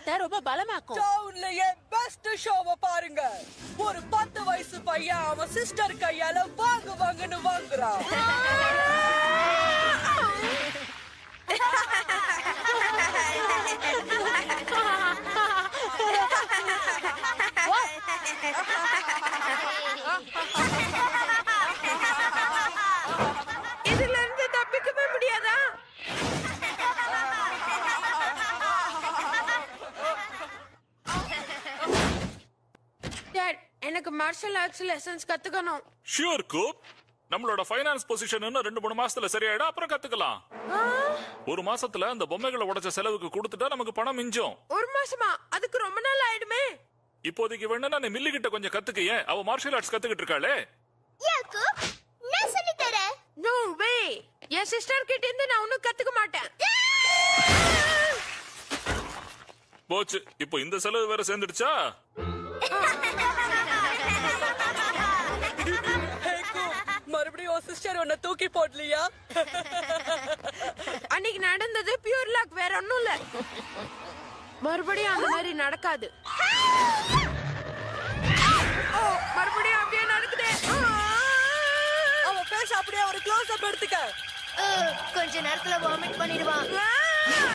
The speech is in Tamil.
இதயத்தை ரொம்ப பலமாக்கும். டவுன்லயே பெஸ்ட் ஷோவை பாருங்க. ஒரு 10 வயசு பையன் அவன் சிஸ்டர் கையால வாங்குன்னு வாங்குறான். இதுல இருந்து தப்பிக்கவே முடியாதா? டாட், எனக்கு மார்ஷல் ஆர்ட்ஸ் லெசன்ஸ் கத்துக்கணும். ஷூர் கூப். நம்மளோட ஃபைனான்ஸ் பொசிஷன் இன்னும் 2-3 மாசத்துல சரியாயிடும், அப்புறம் கத்துக்கலாம். ஒரு மாசத்துல அந்த பொம்மைகளை உடைச்ச செலவுக்கு கொடுத்துட்டா நமக்கு பணம் மிஞ்சும். ஒரு மாசமா? அதுக்கு ரொம்ப நாள் ஆயிடுமே. இப்போதைக்கு வேணும்னா நீ மில்லி கிட்ட கொஞ்சம் கத்துக்க. ஏன் அவ மார்ஷல் ஆர்ட்ஸ் கத்துக்கிட்டு இருக்காளே. யாக்கூப், நான் சொல்லி தரேன். நோ வே. என் சிஸ்டர் கிட்ட இருந்து நான் ஒண்ணும் கத்துக்க மாட்டேன். போச்சு, இப்போ இந்த செலவு வேற சேர்ந்துடுச்சா? மறுபடியும் சிஸ்டர் உன்னை தூக்கி போடலையா? அன்னைக்கு நடந்தது பியூர் லாக், வேற ஒண்ணும் இல்ல. மறுபடியும் அந்த மாதிரி நடக்காது. ஓ, மறுபடியும் அப்படியே நடக்குதே. அவன் பேச அப்படியே ஒரு க்ளோஸ் அப் எடுத்துக்க. கொஞ்ச நேரத்துல வாமிட் பண்ணிடுவான்.